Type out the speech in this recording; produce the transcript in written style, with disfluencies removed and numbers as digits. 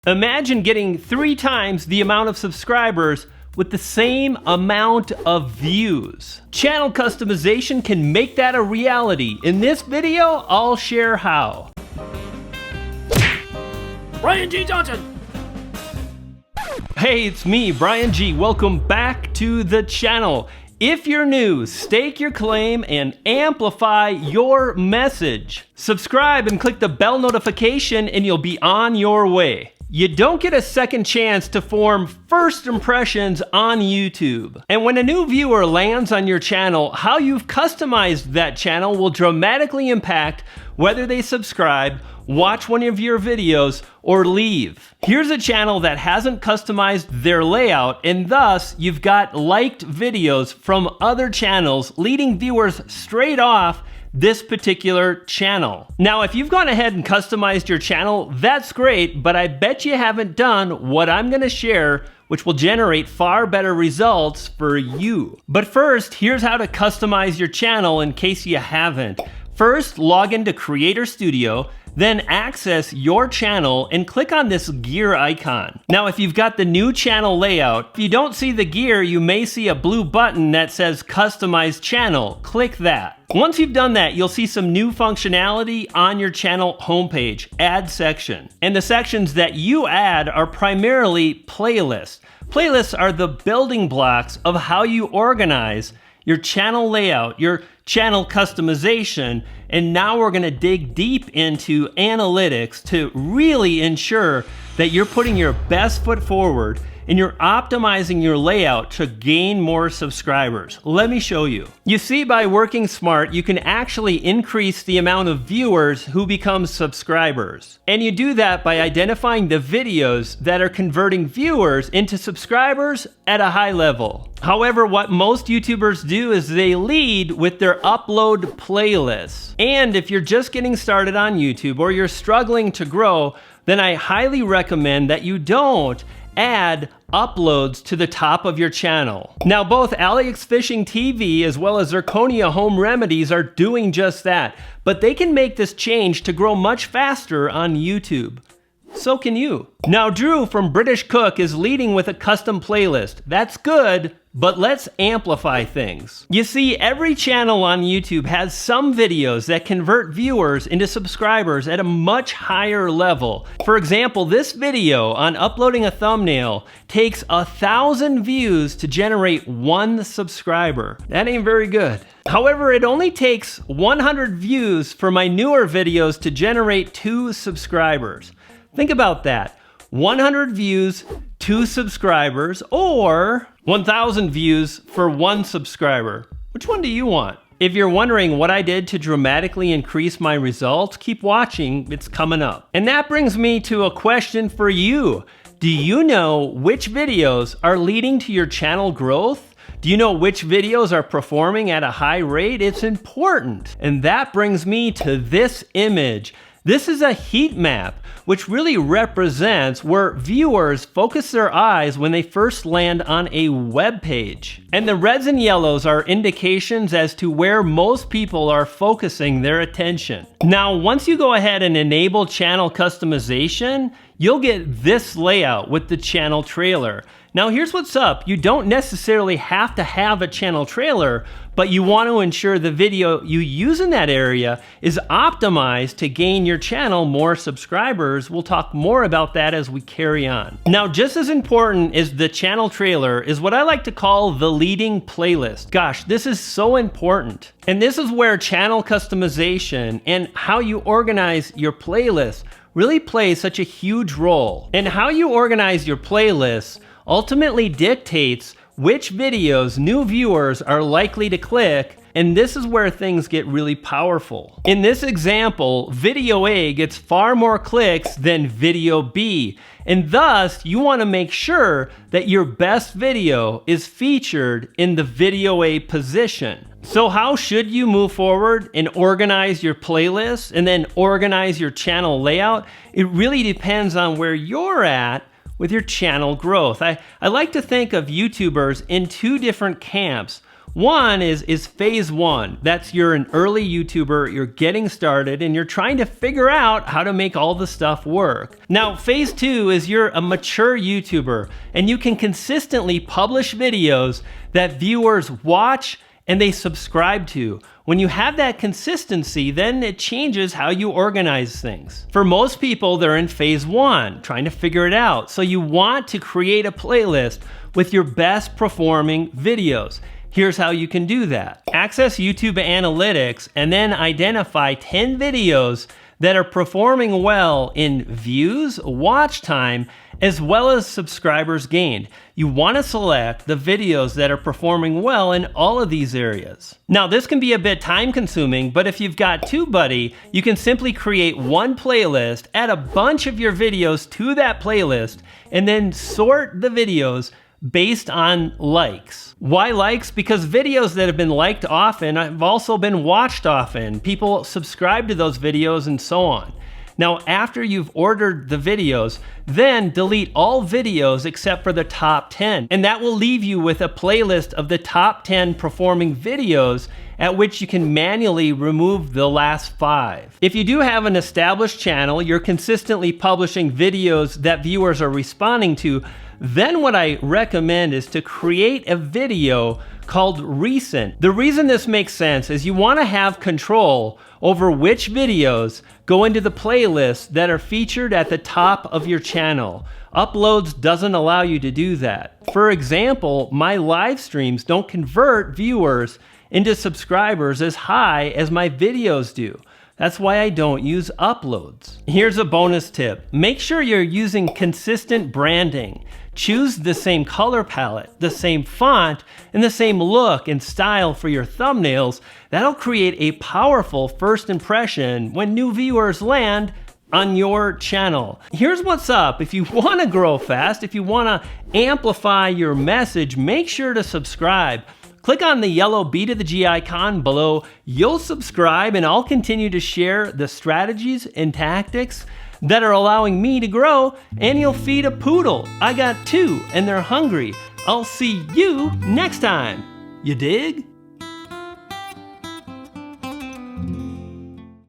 Imagine getting 3 times the amount of subscribers with the same amount of views. Channel customization can make that a reality. In this video, I'll share how. Brian G. Johnson! Hey, it's me, Brian G. Welcome back to the channel. If you're new, stake your claim and amplify your message. Subscribe and click the bell notification and you'll be on your way. You don't get a second chance to form first impressions on YouTube. And when a new viewer lands on your channel, how you've customized that channel will dramatically impact whether they subscribe, watch one of your videos, or leave. Here's a channel that hasn't customized their layout, and thus you've got liked videos from other channels leading viewers straight off this particular channel. Now, if you've gone ahead and customized your channel, that's great, but I bet you haven't done what I'm gonna share, which will generate far better results for you. But first, here's how to customize your channel in case you haven't. First, log into Creator Studio, then access your channel and click on this gear icon. Now, if you've got the new channel layout, if you don't see the gear, you may see a blue button that says Customize Channel. Click that. Once you've done that, you'll see some new functionality on your channel homepage, Add Section. And the sections that you add are primarily playlists. Playlists are the building blocks of how you organize your channel layout, your channel customization, and now we're gonna dig deep into analytics to really ensure that you're putting your best foot forward and you're optimizing your layout to gain more subscribers. Let me show you. You see, by working smart, you can actually increase the amount of viewers who become subscribers. And you do that by identifying the videos that are converting viewers into subscribers at a high level. However, what most YouTubers do is they lead with their upload playlists. And if you're just getting started on YouTube or you're struggling to grow, then I highly recommend that you don't add uploads to the top of your channel. Now, both Alex Fishing TV as well as Zirconia Home Remedies are doing just that, but they can make this change to grow much faster on YouTube. So can you. Now, Drew from British Cook is leading with a custom playlist. That's good, but let's amplify things. You see, every channel on YouTube has some videos that convert viewers into subscribers at a much higher level. For example, this video on uploading a thumbnail takes 1,000 views to generate 1 subscriber. That ain't very good. However, it only takes 100 views for my newer videos to generate 2 subscribers. Think about that. 100 views, 2 subscribers, or 1,000 views for 1 subscriber. Which one do you want? If you're wondering what I did to dramatically increase my results, keep watching, it's coming up. And that brings me to a question for you. Do you know which videos are leading to your channel growth? Do you know which videos are performing at a high rate? It's important. And that brings me to this image. This is a heat map, which really represents where viewers focus their eyes when they first land on a web page. And the reds and yellows are indications as to where most people are focusing their attention. Now, once you go ahead and enable channel customization, you'll get this layout with the channel trailer. Now, here's what's up. You don't necessarily have to have a channel trailer, but you want to ensure the video you use in that area is optimized to gain your channel more subscribers. We'll talk more about that as we carry on. Now, just as important as the channel trailer is what I like to call the leading playlist. Gosh, this is so important. And this is where channel customization and how you organize your playlist really plays such a huge role. And how you organize your playlists ultimately dictates which videos new viewers are likely to click, and this is where things get really powerful. In this example, video A gets far more clicks than video B, and thus you want to make sure that your best video is featured in the video A position. So how should you move forward and organize your playlist and then organize your channel layout? It really depends on where you're at with your channel growth. I like to think of YouTubers in 2 different camps. One is phase one. That's you're an early YouTuber, you're getting started, and you're trying to figure out how to make all the stuff work. Now, phase two is you're a mature YouTuber, and you can consistently publish videos that viewers watch and they subscribe to. When you have that consistency, then it changes how you organize things. For most people, they're in phase one, trying to figure it out. So you want to create a playlist with your best performing videos. Here's how you can do that. Access YouTube Analytics and then identify 10 videos that are performing well in views, watch time, as well as subscribers gained. You want to select the videos that are performing well in all of these areas. Now, this can be a bit time consuming, but if you've got TubeBuddy, you can simply create one playlist, add a bunch of your videos to that playlist, and then sort the videos based on likes. Why likes? Because videos that have been liked often have also been watched often. People subscribe to those videos and so on. Now, after you've ordered the videos, then delete all videos except for the top 10. And that will leave you with a playlist of the top 10 performing videos at which you can manually remove the last 5. If you do have an established channel, you're consistently publishing videos that viewers are responding to, then what I recommend is to create a video called Recent. The reason this makes sense is you want to have control over which videos go into the playlist that are featured at the top of your channel. Uploads doesn't allow you to do that. For example, my live streams don't convert viewers into subscribers as high as my videos do. That's why I don't use uploads. Here's a bonus tip. Make sure you're using consistent branding. Choose the same color palette, the same font, and the same look and style for your thumbnails. That'll create a powerful first impression when new viewers land on your channel. Here's what's up. If you want to grow fast, if you want to amplify your message, make sure to subscribe. Click on the yellow B to the G icon below. You'll subscribe and I'll continue to share the strategies and tactics that are allowing me to grow, and you'll feed a poodle. I got 2 and they're hungry. I'll see you next time. You dig?